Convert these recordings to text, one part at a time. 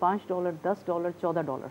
$5, $10, $14,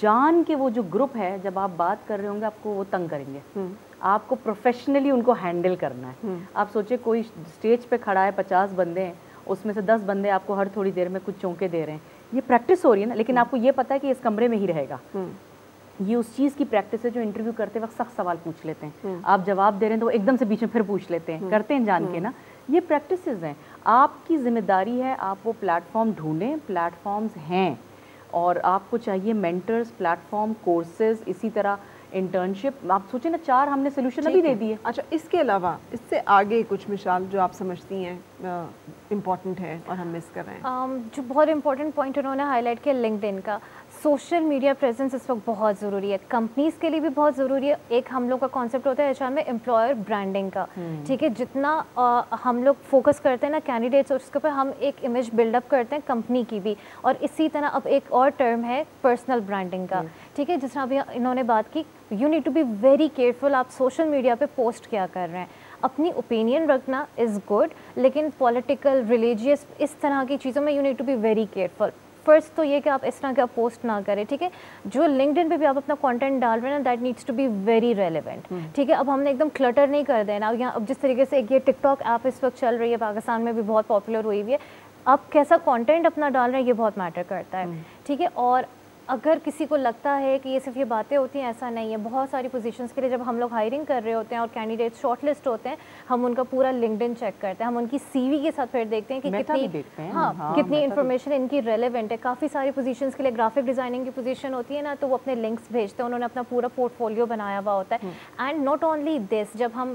جان کے وہ جو گروپ ہے جب آپ بات کر رہے ہوں گے آپ کو وہ تنگ کریں گے, آپ کو پروفیشنلی ان کو ہینڈل کرنا ہے. آپ سوچیں کوئی اسٹیج پہ کھڑا ہے 50 بندے ہیں, اس میں سے 10 بندے آپ کو ہر تھوڑی دیر میں کچھ چونکے دے رہے ہیں, یہ پریکٹس ہو رہی ہے نا, لیکن آپ کو یہ پتا ہے کہ اس کمرے میں ہی رہے گا. یہ اس چیز کی پریکٹس ہے جو انٹرویو کرتے وقت سخت سوال پوچھ لیتے ہیں, آپ جواب دے رہے ہیں تو وہ ایک دم سے بیچ میں پھر پوچھ لیتے ہیں, کرتے ہیں جان کے نا. یہ پریکٹسز ہیں, آپ کی ذمہ داری ہے آپ وہ پلیٹ فارم ڈھونڈیں, پلیٹ فارمز ہیں, اور آپ کو چاہیے مینٹرز, پلیٹ فارم, کورسز, اسی طرح انٹرنشپ. آپ سوچیں نا 4 ہم نے سولوشن ابھی دے دیے. اچھا, اس کے علاوہ اس سے آگے کچھ مثال جو آپ سمجھتی ہیں امپورٹنٹ ہے اور ہم مس کر رہے ہیں؟ جو بہت امپورٹنٹ پوائنٹ انہوں نے ہائی لائٹ کیا لنکڈ ان کا. سوشل میڈیا پریزنس اس وقت بہت ضروری ہے, کمپنیز کے لیے بھی بہت ضروری ہے. ایک ہم لوگ کا کانسیپٹ ہوتا ہے HR میں امپلائر برانڈنگ کا, ٹھیک ہے, جتنا ہم لوگ فوکس کرتے ہیں نا کینڈیڈیٹس, اور اس کے اوپر ہم ایک امیج بلڈ اپ کرتے ہیں کمپنی کی بھی. اور اسی طرح اب ایک اور ٹرم ہے پرسنل برانڈنگ کا, ٹھیک ہے, جس طرح ابھی انہوں نے بات کی, you need to be very careful آپ سوشل میڈیا پہ پوسٹ کیا کر رہے ہیں. اپنی اوپینین رکھنا از گڈ, لیکن پولیٹیکل, ریلیجیس, اس طرح کی چیزوں میں you need to be very careful. First تو یہ کہ آپ اس طرح کا پوسٹ نہ کریں, ٹھیک ہے. جو لنکڈ ان پہ بھی آپ اپنا کانٹینٹ ڈال رہے ہیں نا, that needs to be very relevant, ٹھیک ہے. اب ہم نے ایک دم کلٹر نہیں کر دینا. اب جس طریقے سے یہ ٹک ٹاک ایپ اس وقت چل رہی ہے, پاکستان میں بھی بہت پاپولر ہوئی ہوئی ہے, آپ کیسا کانٹینٹ اپنا ڈال رہے ہیں یہ بہت میٹر کرتا ہے, ٹھیک ہے. اور اگر کسی کو لگتا ہے کہ یہ صرف یہ باتیں ہوتی ہیں, ایسا نہیں ہے. بہت ساری پوزیشنس کے لیے جب ہم لوگ ہائرنگ کر رہے ہوتے ہیں اور کینڈیڈیٹ شارٹ لسٹ ہوتے ہیں, ہم ان کا پورا لنکڈ ان چیک کرتے ہیں, ہم ان کی CV کے ساتھ پھر دیکھتے ہیں کہ کتنی انفارمیشن ان کی ریلیونٹ ہے. کافی ساری پوزیشنس کے لیے گرافک ڈیزائننگ کی پوزیشن ہوتی ہے نا, تو وہ اپنے لنکس بھیجتے ہیں, انہوں نے اپنا پورا پورٹ فولیو بنایا ہوا ہوتا ہے. اینڈ ناٹ اونلی دس, جب ہم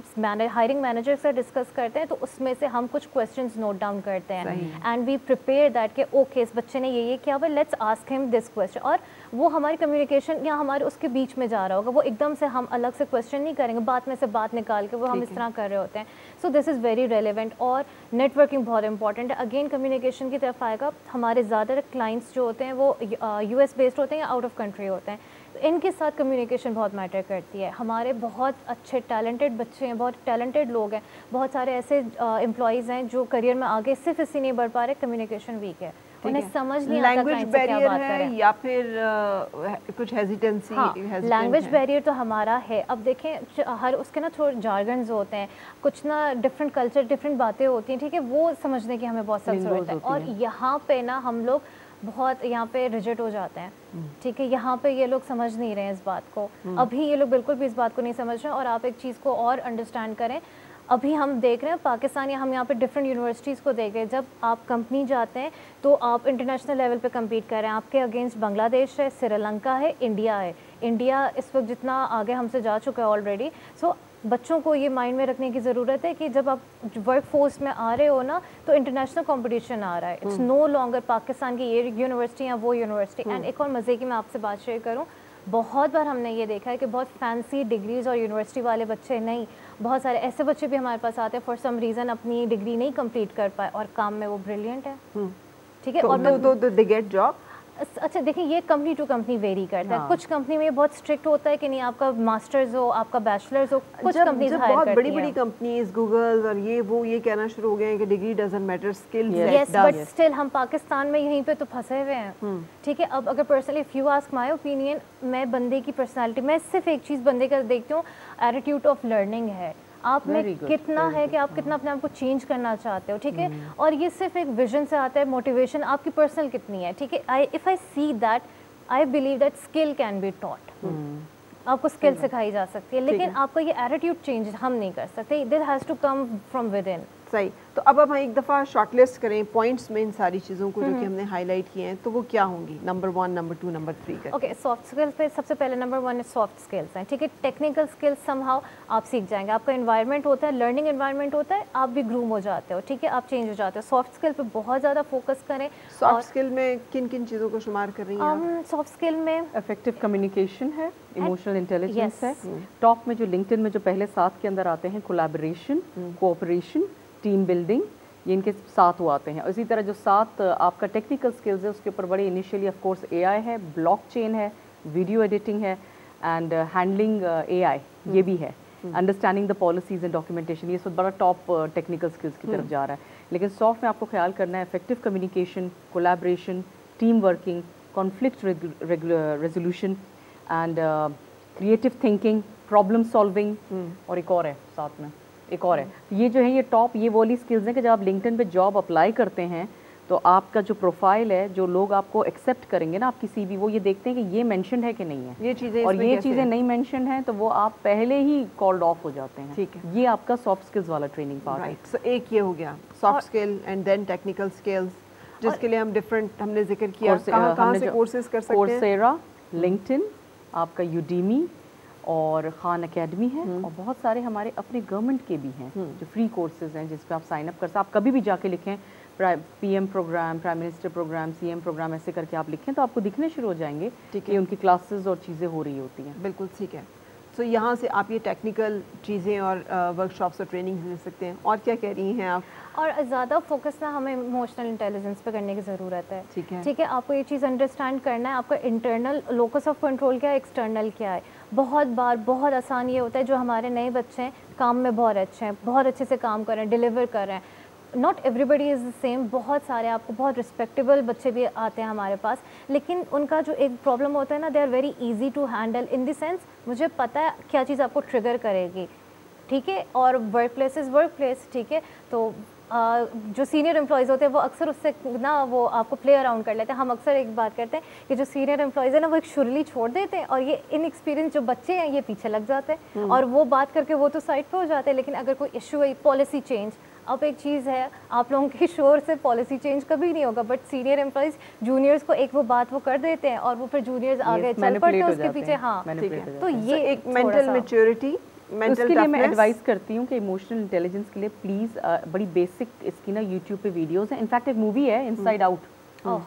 ہائرنگ مینیجر سے ڈسکس کرتے ہیں تو اس میں سے ہم کچھ کویشچنز نوٹ ڈاؤن کرتے ہیں, اینڈ وی پریپیئر دیٹ کہ اوکے اس بچے نے یہ کیا ہوا, لیٹس آسک ہم دس کویشچن. اور وہ ہماری کمیونیکیشن یا ہمارے اس کے بیچ میں جا رہا ہوگا, وہ ایک دم سے ہم الگ سے کویشچن نہیں کریں گے, بات میں سے بات نکال کے وہ ہم اس طرح کر رہے ہوتے ہیں. سو دس از ویری ریلیونٹ. اور نیٹ ورکنگ بہت امپورٹنٹ ہے. اگین کمیونیکیشن کی طرف آئے گا, ہمارے زیادہ تر کلائنٹس جو ہوتے ہیں وہ US بیسڈ ہوتے ہیں یا آؤٹ آف کنٹری ہوتے ہیں, تو ان کے ساتھ کمیونیکیشن بہت میٹر کرتی ہے. ہمارے بہت اچھے ٹیلنٹڈ بچے ہیں, بہت ٹیلنٹڈ لوگ ہیں, بہت سارے ایسے امپلائیز ہیں جو کریئر میں آگے صرف اسی نہیں بڑھ پا رہے, کمیونیکیشن ویک ہے, انہیں سمجھ نہیں آتا لینگویج بیریئر ہے یا پھر کچھ ہیزیٹنسی. لینگویج بیریئر تو ہمارا ہے. اب دیکھیں ہر اس کے نا تھوڑے جارگنز ہوتے ہیں, کچھ نا ڈفرینٹ کلچر, ڈفرینٹ باتیں ہوتی ہیں, ٹھیک ہے, وہ سمجھنے کی ہمیں بہت سخت ضرورت ہے. اور یہاں پہ نا ہم لوگ بہت یہاں پہ ریجیکٹ ہو جاتے ہیں, ٹھیک ہے. یہاں پہ یہ لوگ سمجھ نہیں رہے ہیں اس بات کو, ابھی یہ لوگ بالکل بھی اس بات کو نہیں سمجھ رہے ہیں. اور آپ ایک چیز کو اور انڈرسٹینڈ کریں, ابھی ہم دیکھ رہے ہیں پاکستان, یا ہم یہاں پہ ڈفرینٹ یونیورسٹیز کو دیکھ رہے ہیں, جب آپ کمپنی جاتے ہیں تو آپ انٹرنیشنل لیول پہ کمپیٹ کر رہے ہیں. آپ کے اگینسٹ بنگلہ دیش ہے, سری لنکا ہے, انڈیا ہے. انڈیا اس وقت جتنا آگے ہم سے جا چکا ہے آلریڈی. سو بچوں کو یہ مائنڈ میں رکھنے کی ضرورت ہے کہ جب آپ ورک فورس میں آ رہے ہو نا, تو انٹرنیشنل کمپٹیشن آ رہا ہے. اٹس نو لانگر پاکستان کی یہ یونیورسٹی یا وہ یونیورسٹی. اینڈ ایک اور مزے کی میں آپ سے بات شیئر کروں, بہت بار ہم نے یہ دیکھا ہے کہ بہت فینسی ڈگریز اور یونیورسٹی والے بچے نہیں, بہت سارے ایسے بچے بھی ہمارے پاس آتے ہیں فار سم ریزن اپنی ڈگری نہیں کمپلیٹ کر پائے اور کام میں وہ بریلینٹ ہے, ٹھیک ہے. اور دے گیٹ جاب. اچھا دیکھیں یہ کمپنی ٹو کمپنی ویری کرتا ہے. کچھ کمپنی میں یہ بہت اسٹرکٹ ہوتا ہے کہ نہیں آپ کا ماسٹرز ہو, آپ کا بیچلرز ہو. کچھ کمپنیز ہائر کرتی ہیں, بہت بڑی بڑی کمپنیز گوگل اور یہ کہنا شروع ہو گئے ہیں کہ degree doesn't matter, skills yes, but still ہم پاکستان میں یہیں پہ تو پھنسے ہوئے ہیں, ٹھیک ہے. اب اگر personally if you ask my opinion, میں بندے کی پرسنالٹی, میں صرف ایک چیز بندے کا دیکھتی ہوں, ایٹیٹیوڈ آف لرننگ ہے. آپ میں کتنا ہے کہ آپ کتنا اپنے آپ کو چینج کرنا چاہتے ہو, ٹھیک ہے. اور یہ صرف ایک ویژن سے آتا ہے, موٹیویشن آپ کی پرسنل کتنی ہے, ٹھیک ہے. If I see that, I believe that skill can be taught. آپ کو اسکل سکھائی جا سکتی ہے, لیکن آپ کا یہ ایٹیٹیوڈ چینج ہم نہیں کر سکتے. This has to come from within. صحیح. تو اب ہم ایک دفعہ شارٹ لسٹ کریں پوائنٹس میں ان ساری چیزوں کو جو کہ ہم نے ہائی لائٹ کیے ہیں, تو وہ کیا ہوں گی, نمبر 1, نمبر 2, نمبر 3 کر. اوکے, سافٹ اسکلس پہ سب سے پہلے نمبر 1 سافٹ اسکلس ہیں, ٹھیک ہے. ٹیکنیکل اسکلس سم ہاؤ آپ سیکھ جائیں گے, آپ کا انوائرمنٹ ہوتا ہے, لرننگ انوائرمنٹ ہوتا ہے, آپ بھی گروم ہو جاتے ہو, ٹھیک ہے, آپ چینج ہو جاتے ہو. سافٹ اسکل پہ بہت زیادہ فوکس کریں. سافٹ اسکل میں کن کن چیزوں کو شمار کر رہی ہیں؟ سافٹ اسکل میں افیکٹو کمیونیکیشن ہے, ایموشنل انٹیلیجنس ہے. ٹاپ میں جو لنکڈ ان میں جو پہلے 7 کے اندر آتے ہیں, کولیبریشن, کوآپریشن, ٹیم بلڈنگ, یہ ان کے 7 وہ آتے ہیں. اسی طرح جو 7 آپ کا ٹیکنیکل سکلز ہے اس کے اوپر بڑے انیشیلی آف کورس AI ہے, بلاک چین ہے, ویڈیو ایڈیٹنگ ہے, اینڈ ہینڈلنگ AI یہ بھی ہے, understanding the policies and documentation, یہ سب بڑا ٹاپ ٹیکنیکل سکلز کی طرف جا رہا ہے. لیکن سافٹ میں آپ کو خیال کرنا ہے effective communication, collaboration, team working, conflict resolution and creative thinking, problem solving, اور ایک اور ہے ساتھ میں ایک اور ہے. یہ جو ہے یہ ٹاپ یہ والی اسکلز ہیں کہ جب آپ لنکڈ ان پہ جاب اپلائی کرتے ہیں تو آپ کا جو پروفائل ہے جو لوگ آپ کو ایکسیپٹ کریں گے نا آپ کی سی وی وہ یہ دیکھتے ہیں کہ یہ مینشنڈ ہے کہ نہیں ہے, یہ چیزیں اور یہ چیزیں نہیں مینشنڈ ہیں تو وہ آپ پہلے ہی کالڈ آف ہو جاتے ہیں. ٹھیک ہے, یہ آپ کا سافٹ اسکلز والا ٹریننگ پارٹ ہے. سو ایک یہ ہو گیا soft skill and then technical skills جس کے لیے ہم ڈفرینٹ ہم نے ذکر کیا کہاں سے کورسز کر سکتے ہیں. کورسیرا, لنکڈ ان, آپ کا یوڈیمی اور خان اکیڈمی ہے, اور بہت سارے ہمارے اپنے گورنمنٹ کے بھی ہیں جو فری کورسز ہیں جس پہ آپ سائن اپ کر سکتے. آپ کبھی بھی جا کے لکھیں P M programme, prime minister programme, C M programme, ایسے کر کے آپ لکھیں تو آپ کو دکھنے شروع ہو جائیں گے کہ ان کی کلاسز اور چیزیں ہو رہی ہوتی ہیں. بالکل ٹھیک ہے. سو یہاں سے آپ یہ ٹیکنیکل چیزیں اور ورک شاپس اور ٹریننگ لے سکتے ہیں. اور کیا کہہ رہی ہیں آپ؟ اور زیادہ فوکس نا ہمیں ایموشنل انٹیلیجنس پہ کرنے کی ضرورت ہے. ٹھیک ہے, آپ کو یہ چیز انڈرسٹینڈ کرنا ہے آپ کا انٹرنل لوکس آف کنٹرول کیا ہے, ایکسٹرنل کیا ہے. بہت بار بہت آسان یہ ہوتا ہے جو ہمارے نئے بچے ہیں کام میں بہت اچھے ہیں, بہت اچھے سے کام کر رہے ہیں, ڈیلیور کر رہے ہیں. Not everybody is the same. بہت سارے آپ کو بہت رسپیکٹیبل بچے بھی آتے ہیں ہمارے پاس, لیکن ان کا جو ایک پرابلم ہوتا ہے نا they are very easy to handle in the sense مجھے پتہ ہے کیا چیز آپ کو ٹریگر کرے گی. ٹھیک ہے, اور work place is work place. ٹھیک ہے, تو جو سینئر امپلائیز ہوتے ہیں وہ اکثر اس سے نا وہ آپ کو پلے اراؤنڈ کر لیتے ہیں. ہم اکثر ایک بات کرتے ہیں کہ جو سینئر امپلائیز ہیں نا وہ ایک شرلی چھوڑ دیتے ہیں, اور یہ ان ایکسپیرینس جو بچے ہیں یہ پیچھے لگ جاتے ہیں, اور وہ بات کر کے وہ تو سائڈ پہ ہو جاتے ہیں. لیکن اگر کوئی ایشو ہے, پالیسی چینج, اب ایک چیز ہے آپ لوگوں کے شور سے پالیسی چینج کبھی نہیں ہوگا, بٹ سینئر امپلائیز جونیئرس کو ایک وہ بات وہ کر دیتے ہیں اور وہ پھر جونیئرس آگے چل پڑتے ہیں اس کے پیچھے. ہاں ٹھیک ہے, تو یہ ایک مینٹل میچورٹی. اس کے لیے میں ایڈوائز کرتی ہوں کہ ایموشنل انٹیلیجنس کے لیے پلیز بڑی بیسک اس کی نا یوٹیوب پہ ویڈیوز ہیں. انفیکٹ ایک مووی ہے Inside Out,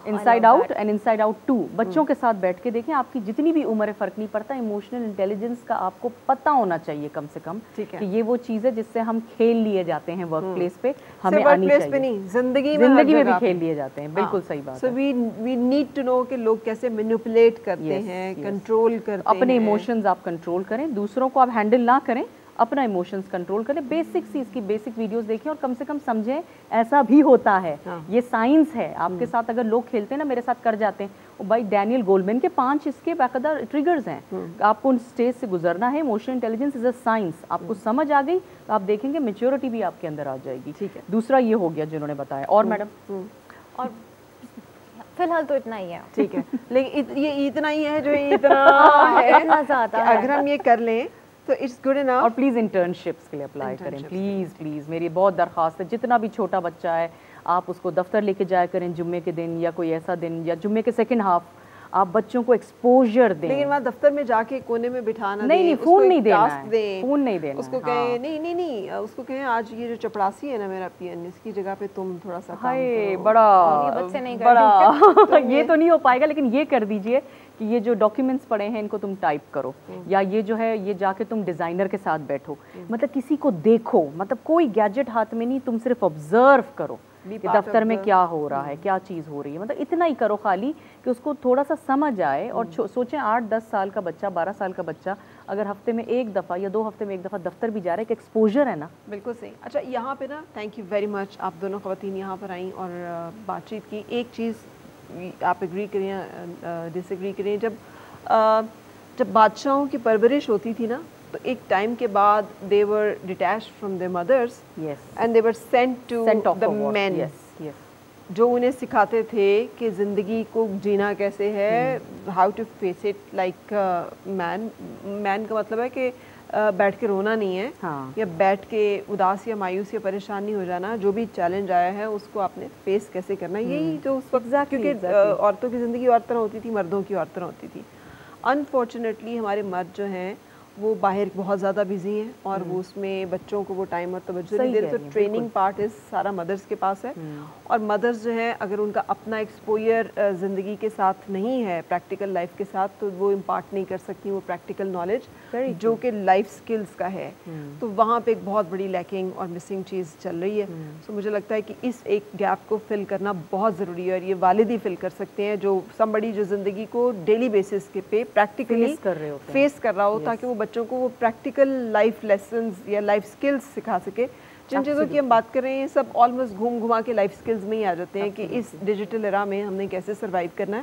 Inside Out and Inside Out 2, بچوں کے ساتھ بیٹھ کے دیکھیں. آپ کی جتنی بھی عمر ہے فرق نہیں پڑتا. ایموشنل انٹیلیجنس کا آپ کو پتہ ہونا چاہیے کم سے کم کہ یہ وہ چیز ہے جس سے ہم کھیل لیے جاتے ہیں ورک پلیس پہ, ہمیں آنی چاہیے. زندگی میں بھی کھیل لیے جاتے ہیں. بالکل صحیح بات. سو وی نیڈ ٹو نو کہ لوگ کیسے مینیپولیٹ کرتے ہیں, کنٹرول کرتے ہیں. اپنے ایموشنز آپ کنٹرول کریں, دوسروں کو آپ ہینڈل نہ کریں, اپنا ایموشنز کنٹرول کریں. بیسک سی اس کی بیسک ویڈیوز دیکھیں اور کم سے کم سمجھیں ایسا بھی ہوتا ہے. یہ سائنس ہے. آپ کے ساتھ اگر لوگ کھیلتے ہیں نا, میرے ساتھ کر جاتے ہیں بھائی ڈینیل گولمین کے 5 اس کے باقاعدہ ٹریگرز ہیں. آپ کو ان اسٹیج سے گزرنا ہے. Emotional intelligence is a science. آپ کو سمجھ آ گئی تو آپ دیکھیں گے میچورٹی بھی آپ کے اندر آ جائے گی. ٹھیک ہے, دوسرا یہ ہو گیا جنہوں نے بتایا. اور میڈم اور فی الحال تو اتنا ہی ہے. ٹھیک ہے, لیکن یہ اتنا ہی ہے جو اتنا ہے اگر ہم یہ کر لیں تو اٹس گڈ انف. اور پلیز انٹرنشپس کے لیے اپلائی کریں. پلیز میری بہت درخواست ہے, جتنا بھی چھوٹا بچہ ہے آپ اس کو دفتر لے کے جایا کریں جمعے کے دن, یا کوئی ایسا دن, یا جمعے کے سیکنڈ ہاف آپ بچوں کو ایکسپوجر دیں. لیکن وہاں دفتر میں جا کے کونے میں بٹھانا نہیں, فون نہیں دینا ہے, فون نہیں دینا. اس کو کہیں نہیں اس کو کہیں آج یہ جو چپڑاسی ہے نا میرا پین, اس کی جگہ پہ تم تھوڑا سا کام کرو. بڑا یہ تو نہیں ہو پائے گا, لیکن یہ کر دیجئے کہ یہ جو ڈاکیومنٹس پڑے ہیں ان کو تم ٹائپ کرو, یا یہ جو ہے یہ جا کے تم ڈیزائنر کے ساتھ بیٹھو. مطلب کسی کو دیکھو, مطلب کوئی گیجٹ ہاتھ میں نہیں, تم صرف آبزرو کرو کہ دفتر میں کیا ہو رہا ہے, کیا چیز ہو رہی ہے. مطلب اتنا ہی کرو خالی کہ اس کو تھوڑا سا سمجھ آئے. اور سوچیں 8-10 سال کا بچہ, 12 سال کا بچہ اگر ہفتے میں 1 دفعہ یا 2 ہفتے میں 1 دفعہ دفتر بھی جا رہا ہے, کہ ایکسپوجر ہے نا. بالکل صحیح. اچھا یہاں پہ نا تھینک یو ویری مچ, آپ دونوں خواتین یہاں پر آئیں اور بات چیت کی. ایک چیز آپ ایگری کریں یا ڈس ایگری کریں, جب بادشاہوں کی پرورش ہوتی تھی نا تو ایک ٹائم کے بعد they were detached from their mothers and they were sent to the men جو انہیں سکھاتے تھے کہ زندگی کو جینا کیسے ہے, how to face it like man کا مطلب ہے کہ بیٹھ کے رونا نہیں ہے, یا بیٹھ کے اداس یا مایوس یا پریشان نہیں ہو جانا. جو بھی چیلنج آیا ہے اس کو آپ نے فیس کیسے کرنا ہے, یہی جو اس وقت, کیونکہ عورتوں کی زندگی اور طرح ہوتی تھی, مردوں کی اور طرح ہوتی تھی. انفارچونیٹلی ہمارے مرد جو ہیں وہ باہر بہت زیادہ بزی ہیں اور وہ اس میں بچوں کو وہ ٹائم اور توجہ نہیں دے رہے. تو ٹریننگ پارٹ از سارا مدرس کے پاس ہے, اور مدرس جو ہیں اگر ان کا اپنا ایکسپوئر زندگی کے ساتھ نہیں ہے, پریکٹیکل لائف کے ساتھ, تو وہ امپارٹ نہیں کر سکتی وہ پریکٹیکل نالج جو کہ لائف سکلز کا ہے. تو وہاں پہ ایک بہت بڑی لیکنگ اور مسنگ چیز چل رہی ہے. سو مجھے لگتا ہے کہ اس ایک گیپ کو فل کرنا بہت ضروری ہے, اور یہ والد ہی فل کر سکتے ہیں جو somebody جو زندگی کو ڈیلی بیسس کے پہ پریکٹیکلی فیس کر رہا ہو, تاکہ وہ بچوں کو وہ پریکٹیکل لائف لیسنز یا لائف سکلز سکھا سکے. جن چیزوں کی ہم بات کر رہے ہیں سب آلموسٹ گھوم گھما کے لائف سکلز میں ہی آ جاتے ہیں کہ اس ڈیجیٹل ایرا میں ہم نے کیسے سروائیو کرنا ہے.